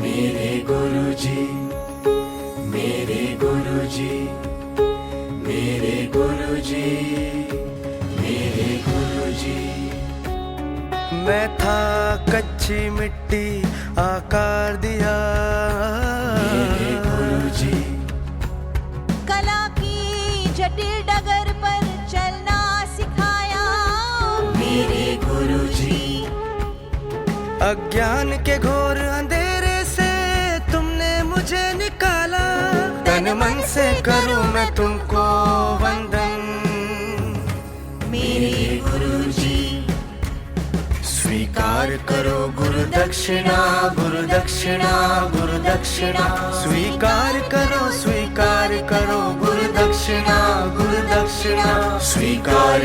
मेरे गुरुजी, मेरे गुरुजी, मेरे गुरुजी, मेरे गुरुजी। मैं था कच्ची मिट्टी आकार दिया मेरे गुरुजी, कला की जटिल डगर पर चलना सिखाया मेरे गुरुजी। अज्ञान के घोर अंधेरे से तुमने मुझे निकाला। तन मन से करूं मैं तुमको वंदन मेरे गुरुजी। स्वीकार करो गुरु दक्षिणा, गुरु दक्षिणा, गुरु दक्षिणा। स्वीकार करो गुरु दक्षिणा, गुरु दक्षिणा। स्वीकार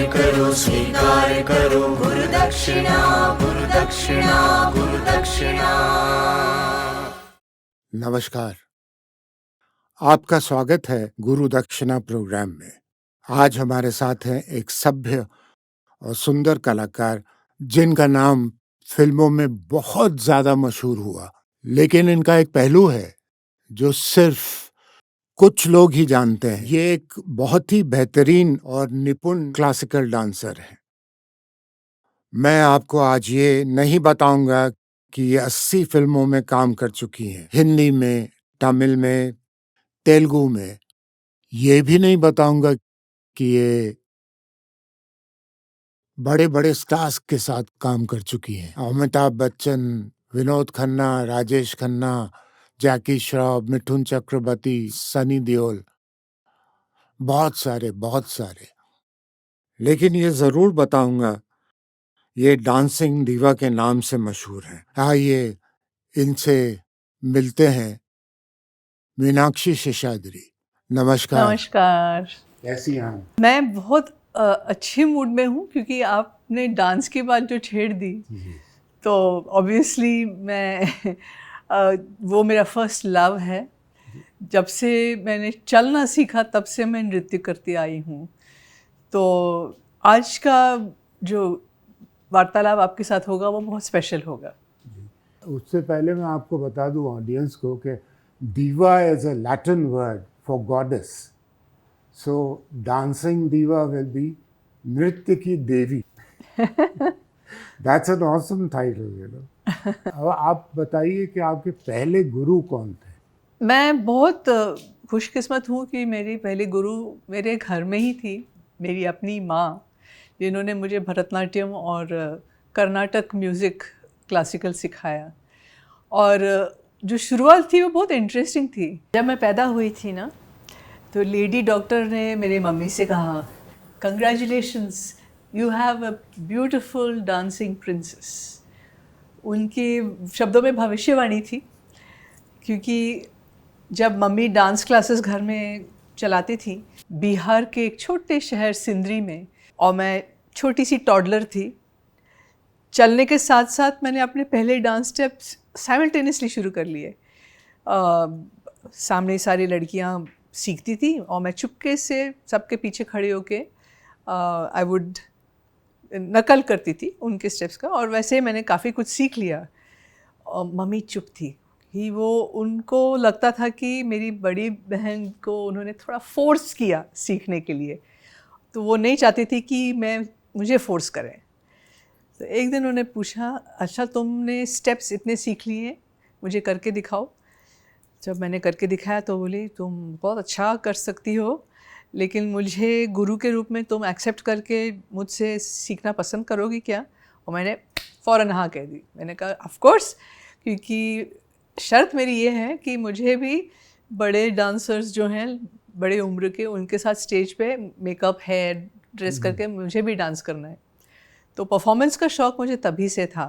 करो गुरु दक्षिणा, गुरु दक्षिणा, गुरु दक्षिणा। नमस्कार, आपका स्वागत है गुरु दक्षिणा प्रोग्राम में। आज हमारे साथ हैं एक सभ्य और सुंदर कलाकार जिनका नाम फिल्मों में बहुत ज्यादा मशहूर हुआ, लेकिन इनका एक पहलू है जो सिर्फ कुछ लोग ही जानते हैं। ये एक बहुत ही बेहतरीन और निपुण क्लासिकल डांसर है। मैं आपको आज ये नहीं बताऊंगा कि ये 80 फिल्मों में काम कर चुकी हैं, हिंदी में, तमिल में, तेलुगु में। ये भी नहीं बताऊंगा कि ये बड़े बड़े स्टार्स के साथ काम कर चुकी हैं। अमिताभ बच्चन, विनोद खन्ना, राजेश खन्ना, जैकी श्रॉफ, मिथुन चक्रवर्ती, सनी देओल, बहुत सारे। लेकिन ये जरूर बताऊंगा, ये डांसिंग दीवा के नाम से मशहूर हैं। आइए इनसे मिलते हैं। मीनाक्षी शेषाद्री, नमस्कार। नमस्कार। कैसी हैं? मैं बहुत अच्छी मूड में हूँ क्योंकि आपने डांस की बात जो छेड़ दी तो ऑब्वियसली मैं वो मेरा फर्स्ट लव है। जब से मैंने चलना सीखा तब से मैं नृत्य करती आई हूँ। तो आज का जो वार्तालाप आपके साथ होगा वो बहुत स्पेशल होगा। उससे पहले मैं आपको बता दूं ऑडियंस को कि diva is a Latin word for goddess. So dancing diva will be नृत्य की देवी. That's an awesome title, you know. अब आप बताइए कि आपके पहले गुरु कौन थे? मैं बहुत खुशकिस्मत हूँ कि मेरी पहली गुरु मेरे घर में ही थी, मेरी अपनी माँ, जिन्होंने मुझे भरतनाट्यम और कर्नाटक म्यूज़िक क्लासिकल सिखाया। और जो शुरुआत थी वो बहुत इंटरेस्टिंग थी। जब मैं पैदा हुई थी ना, तो लेडी डॉक्टर ने मेरी मम्मी से कहा, congratulations, you have a beautiful dancing princess. उनके शब्दों में भविष्यवाणी थी, क्योंकि जब मम्मी डांस क्लासेस घर में चलाती थी बिहार के एक छोटे शहर सिंदरी में, और मैं छोटी सी टॉडलर थी, चलने के साथ साथ मैंने अपने पहले डांस स्टेप्स साइमल्टेनियसली शुरू कर लिए। सामने सारी लड़कियां सीखती थी और मैं चुपके से सबके पीछे खड़े होके आई वुड नकल करती थी उनके स्टेप्स का, और वैसे मैंने काफ़ी कुछ सीख लिया। और मम्मी चुप थी कि वो, उनको लगता था कि मेरी बड़ी बहन को उन्होंने थोड़ा फोर्स किया सीखने के लिए, तो वो नहीं चाहती थी कि मुझे फोर्स करें। तो एक दिन उन्होंने पूछा, अच्छा तुमने स्टेप्स इतने सीख लिए, मुझे करके दिखाओ। जब मैंने करके दिखाया तो बोली, तुम बहुत अच्छा कर सकती हो, लेकिन मुझे गुरु के रूप में तुम एक्सेप्ट करके मुझसे सीखना पसंद करोगी क्या? और मैंने फ़ौरन हाँ कह दी। मैंने कहा ऑफ कोर्स, क्योंकि शर्त मेरी ये है कि मुझे भी बड़े डांसर्स जो हैं बड़े उम्र के, उनके साथ स्टेज पे मेकअप, हेयर ड्रेस करके मुझे भी डांस करना है। तो परफॉर्मेंस का शौक़ मुझे तभी से था।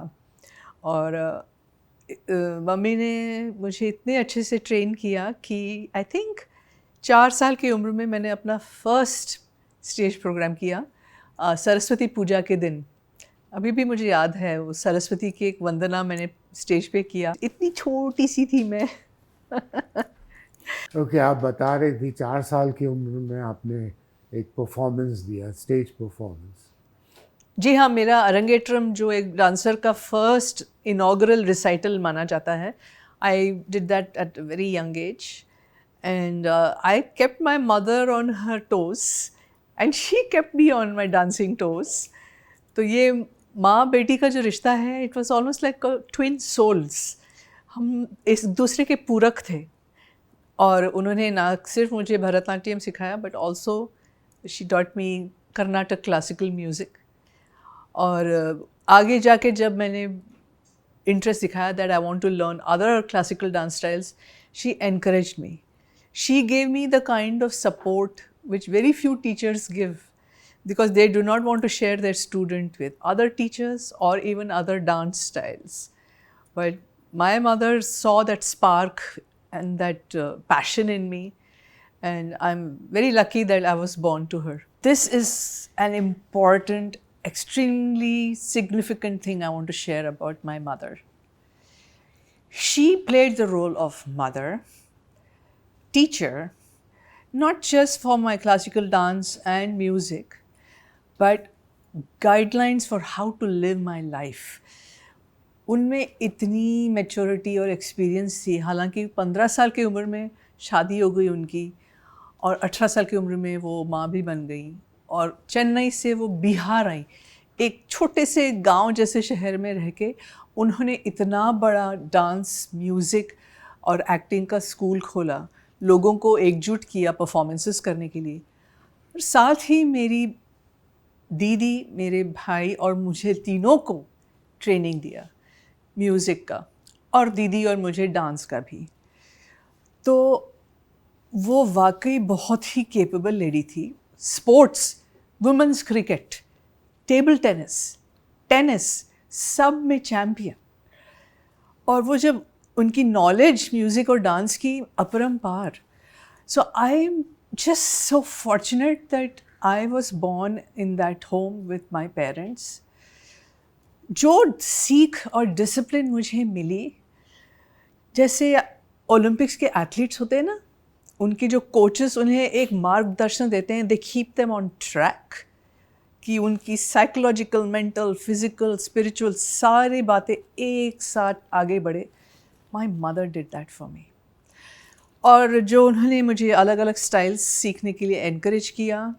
और मम्मी ने मुझे इतने अच्छे से ट्रेन किया कि आई थिंक 4 साल की उम्र में मैंने अपना फर्स्ट स्टेज प्रोग्राम किया, सरस्वती पूजा के दिन। अभी भी मुझे याद है, वो सरस्वती की एक वंदना मैंने स्टेज पे किया। इतनी छोटी सी थी मैं। ओके, आप बता रहे थी 4 साल की उम्र में आपने एक परफॉर्मेंस दिया, स्टेज परफॉर्मेंस। जी हाँ, मेरा अरंगेट्रम जो एक डांसर का फर्स्ट इनॉग्रल रिसाइटल माना जाता है, I did that at a very young age. And I kept my mother on her toes and she kept me on my dancing toes. तो ये माँ बेटी का जो रिश्ता है, it was almost like a twin souls. हम एक दूसरे के पूरक थे. और उन्होंने ना सिर्फ मुझे भरतनाट्यम सिखाया but also she taught me Carnatic classical music. और आगे जाके जब मैंने इंटरेस्ट दिखाया that I want to learn other classical dance styles, she encouraged me. She gave me the kind of support which very few teachers give, because they do not want to share their student with other teachers or even other dance styles. But my mother saw that spark and that passion in me, and I'm very lucky that I was born to her. This is an important, extremely significant thing I want to share about my mother. She played the role of mother, teacher, not just for my classical dance and music, but guidelines for how to live my life. उनमें इतनी maturity और experience थी. हालांकि 15 साल की उम्र में शादी हो गई उनकी और 18 साल की उम्र में वो माँ भी बन गई और चेन्नई से वो बिहार आई. एक छोटे से गांव जैसे शहर में रह के उन्होंने इतना बड़ा डांस, म्यूज़िक और एक्टिंग का स्कूल खोला, लोगों को एकजुट किया परफॉर्मेंसेस करने के लिए. और साथ ही मेरी दीदी, मेरे भाई और मुझे तीनों को ट्रेनिंग दिया म्यूज़िक का, और दीदी और मुझे डांस का भी. तो वो वाकई बहुत ही केपेबल लेडी थी. Sports, women's cricket, table tennis, tennis, सब में चैम्पियन. और वो जब उनकी नॉलेज म्यूज़िक और डांस की अपरंपार. So I am just so fortunate that I was born in that home with my parents. जो सीख और डिसिप्लिन मुझे मिली, जैसे ओलंपिक्स के एथलीट्स होते हैं ना, उनके जो कोचेस उन्हें एक मार्गदर्शन देते हैं, they keep them on track, कि उनकी साइकोलॉजिकल, मेंटल, फिज़िकल, स्पिरिचुअल सारी बातें एक साथ आगे बढ़े. My mother did that for me. और जो उन्होंने मुझे अलग अलग स्टाइल्स सीखने के लिए एनकरेज किया.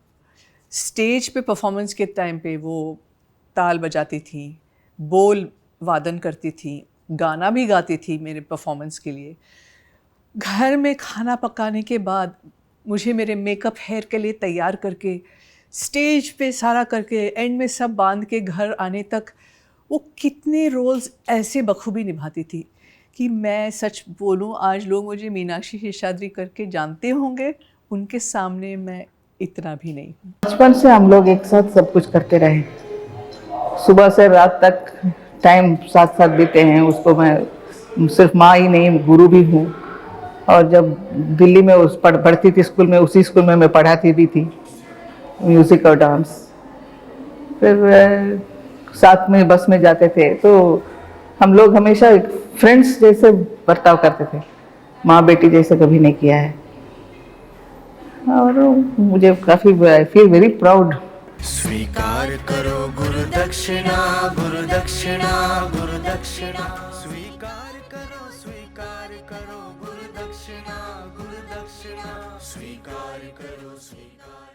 स्टेज पे परफॉर्मेंस के टाइम पे वो ताल बजाती थी, बोल वादन करती थी, गाना भी गाती थी मेरे परफॉर्मेंस के लिए. घर में खाना पकाने के बाद मुझे मेरे मेकअप हेयर के लिए तैयार करके, स्टेज पे सारा करके, एंड में सब बांध के घर आने तक वो कितने रोल्स ऐसे बखूबी निभाती थी कि मैं सच बोलूं, आज लोग मुझे मीनाक्षी शेषाद्री करके जानते होंगे, उनके सामने मैं इतना भी नहीं हूँ. बचपन से हम लोग एक साथ सब कुछ करते रहे, सुबह से रात तक टाइम साथ साथ बीते हैं. उसको मैं सिर्फ माँ ही नहीं, गुरु भी हूँ. और जब दिल्ली में पढ़ती थी स्कूल में, उसी स्कूल में मैं पढ़ाती भी थी म्यूज़िक और डांस. फिर साथ में बस में जाते थे, तो हम लोग हमेशा फ्रेंड्स जैसे बर्ताव करते थे, माँ बेटी जैसे कभी नहीं किया है. और मुझे काफ़ी आई फील वेरी प्राउड. स्वीकार करो गुरु दक्षिणा, गुरु दक्षिणा, गुरु दक्षिणा. स्वीकार करो गुरु दक्षिणा, गुरु दक्षिणा. स्वीकार करो, स्वीकार